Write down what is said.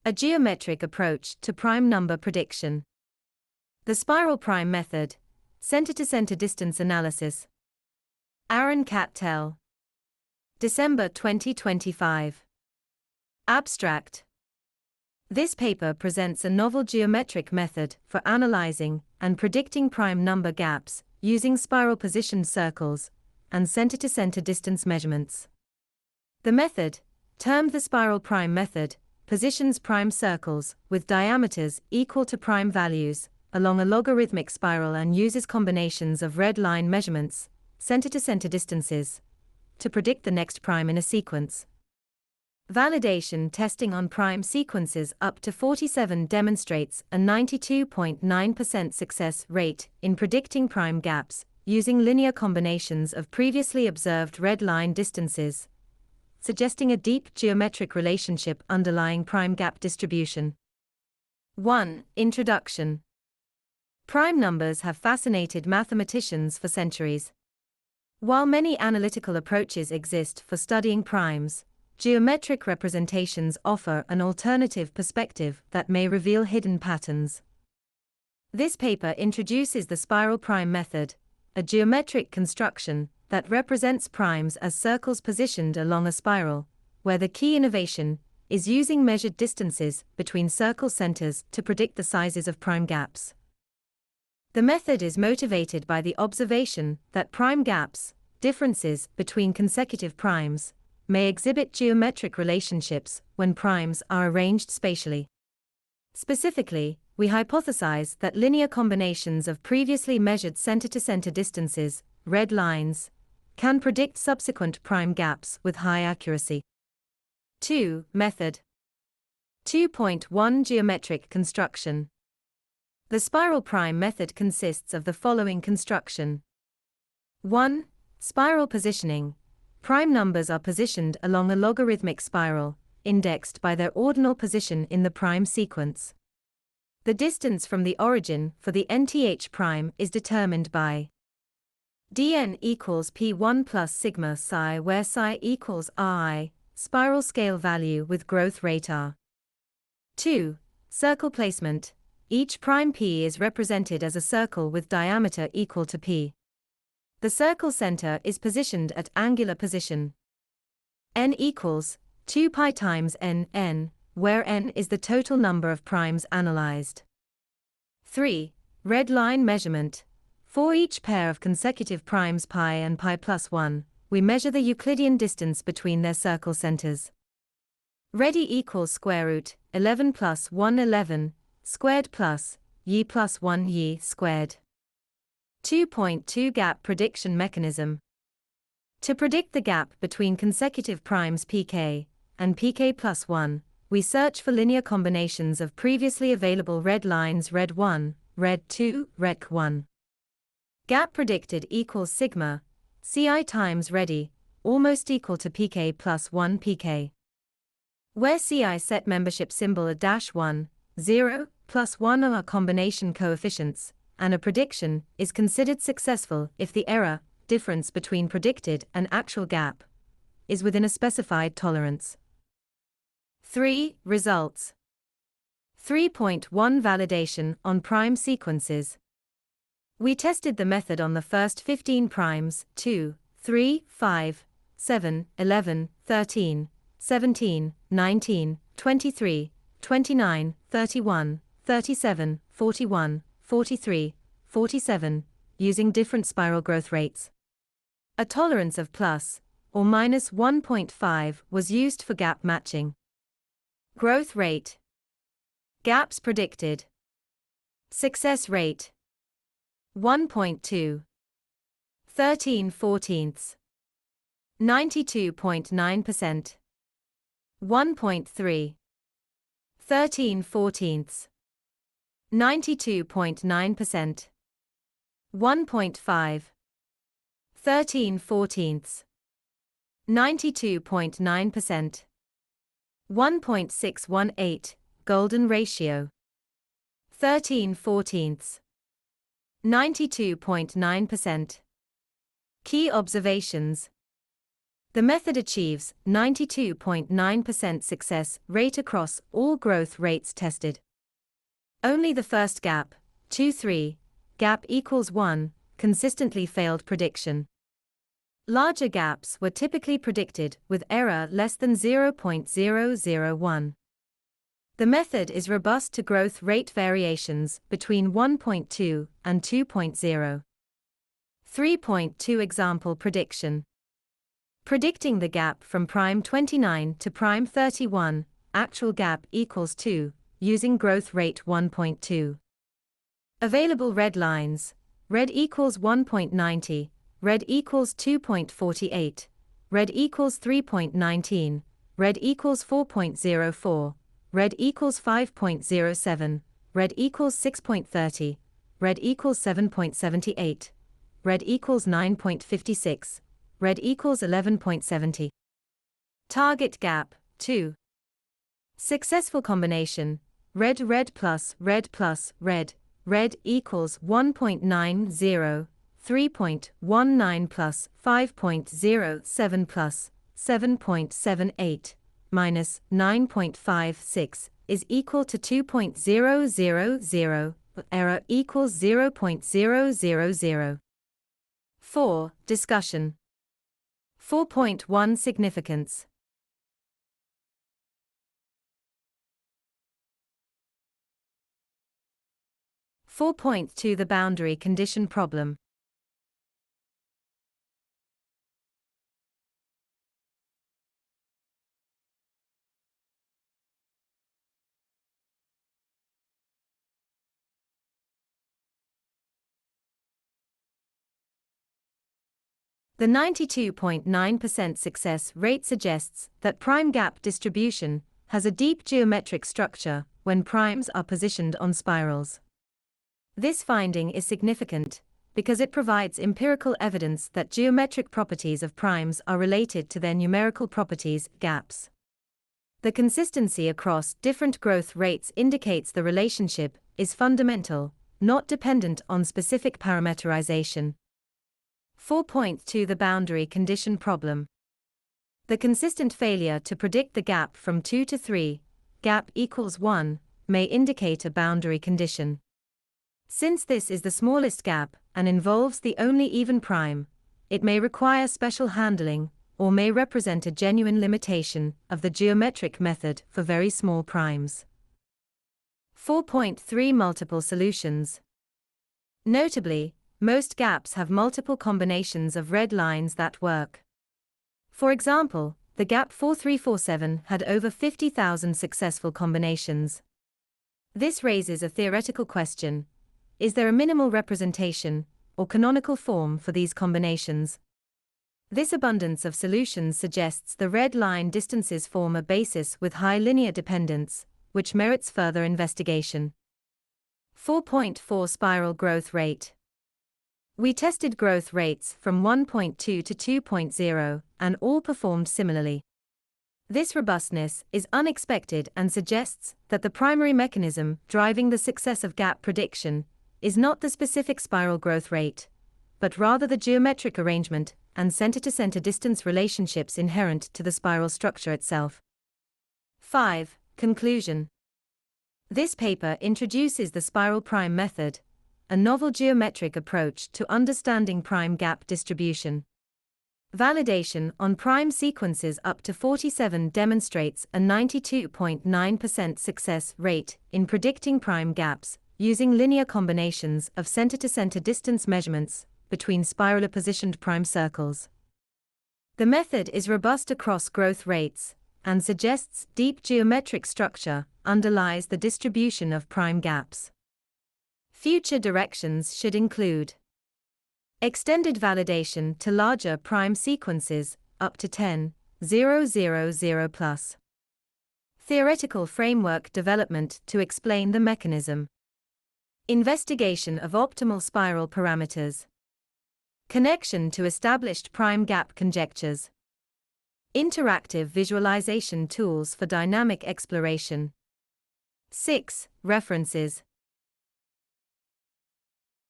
A geometric approach to prime number prediction. The spiral prime method. Center-to-center distance analysis. Aaron Cattell. December 2025. Abstract. This paper presents a novel geometric method for analyzing and predicting prime number gaps using spiral positioned circles and center-to-center distance measurements. The method, termed the spiral prime method, positions prime circles with diameters equal to prime values along a logarithmic spiral and uses combinations of red line measurements, center-to-center distances, to predict the next prime in a sequence. Validation testing on prime sequences up to 47 demonstrates a 92.9% success rate in predicting prime gaps using linear combinations of previously observed red line distances, suggesting a deep geometric relationship underlying prime gap distribution. 1. Introduction. Prime numbers have fascinated mathematicians for centuries. While many analytical approaches exist for studying primes, geometric representations offer an alternative perspective that may reveal hidden patterns. This paper introduces the spiral prime method, a geometric construction that represents primes as circles positioned along a spiral, where the key innovation is using measured distances between circle centers to predict the sizes of prime gaps. The method is motivated by the observation that prime gaps, differences between consecutive primes, may exhibit geometric relationships when primes are arranged spatially. Specifically, we hypothesize that linear combinations of previously measured center-to-center distances, red lines, can predict subsequent prime gaps with high accuracy. 2. Method. 2.1 Geometric construction. The spiral prime method consists of the following construction. 1. Spiral positioning. Prime numbers are positioned along a logarithmic spiral, indexed by their ordinal position in the prime sequence. The distance from the origin for the nth prime is determined by dn equals p1 plus sigma psi, where psi equals ri, spiral scale value with growth rate r. 2. Circle placement. Each prime p is represented as a circle with diameter equal to p. The circle center is positioned at angular position. N equals 2 pi times n, where n is the total number of primes analyzed. 3. Red line measurement. For each pair of consecutive primes pi and pi plus 1, we measure the Euclidean distance between their circle centers. Ready equals square root 11 plus 1 11 squared plus y plus 1 y squared. 2.2 Gap prediction mechanism. To predict the gap between consecutive primes pk and pk plus 1, we search for linear combinations of previously available red lines red 1, red 2, rec 1. Gap predicted equals sigma, ci times ready, almost equal to pk plus 1 pk. Where ci set membership symbol a dash 1, 0, plus 1 are combination coefficients, and a prediction is considered successful if the error, difference between predicted and actual gap, is within a specified tolerance. 3. Results. 3.1 Validation on prime sequences. We tested the method on the first 15 primes, 2, 3, 5, 7, 11, 13, 17, 19, 23, 29, 31, 37, 41, 43, 47, using different spiral growth rates. A tolerance of plus or minus 1.5 was used for gap matching. Growth rate. Gaps predicted. Success rate. 1.2. 13/14. 92.9%. 1.3. 13/14. 92.9%. 1.5. 13/14. 92.9%. 1.618, golden ratio. 13/14. 92.9%. Key observations. The method achieves 92.9% success rate across all growth rates tested. Only the first gap, 2-3, gap equals 1, consistently failed prediction. Larger gaps were typically predicted with error less than 0.001. The method is robust to growth rate variations between 1.2 and 2.0. 3.2 Example prediction. Predicting the gap from prime 29 to prime 31, actual gap equals 2, using growth rate 1.2. Available red lines: red equals 1.90, red equals 2.48, red equals 3.19, red equals 4.04, red equals 5.07, red equals 6.30, red equals 7.78, red equals 9.56, red equals 11.70. Target gap, 2. Successful combination: red plus red plus red, red equals 1.90, 3.19 plus 5.07 plus 7.78 minus 9.56 is equal to 2.000, error equals 0.000. 4. Discussion. 4.1 Significance. (4.2) The boundary condition problem. The 92.9% success rate suggests that prime gap distribution has a deep geometric structure when primes are positioned on spirals. This finding is significant because it provides empirical evidence that geometric properties of primes are related to their numerical properties, gaps. The consistency across different growth rates indicates the relationship is fundamental, not dependent on specific parameterization. 4.2 The boundary condition problem. The consistent failure to predict the gap from 2 to 3, gap equals 1, may indicate a boundary condition. Since this is the smallest gap and involves the only even prime, it may require special handling or may represent a genuine limitation of the geometric method for very small primes. 4.3 Multiple solutions. Notably, most gaps have multiple combinations of red lines that work. For example, the gap 4347 had over 50,000 successful combinations. This raises a theoretical question: is there a minimal representation or canonical form for these combinations? This abundance of solutions suggests the red line distances form a basis with high linear dependence, which merits further investigation. 4.4 Spiral growth rate. We tested growth rates from 1.2 to 2.0, and all performed similarly. This robustness is unexpected and suggests that the primary mechanism driving the success of gap prediction is not the specific spiral growth rate, but rather the geometric arrangement and center-to-center distance relationships inherent to the spiral structure itself. 5. Conclusion. This paper introduces the spiral prime method, a novel geometric approach to understanding prime gap distribution. Validation on prime sequences up to 47 demonstrates a 92.9% success rate in predicting prime gaps using linear combinations of center-to-center distance measurements between spiralar positioned prime circles. The method is robust across growth rates and suggests deep geometric structure underlies the distribution of prime gaps. Future directions should include extended validation to larger prime sequences up to 10,000 plus. Theoretical framework development to explain the mechanism. Investigation of optimal spiral parameters. Connection to established prime gap conjectures. Interactive visualization tools for dynamic exploration. 6. References.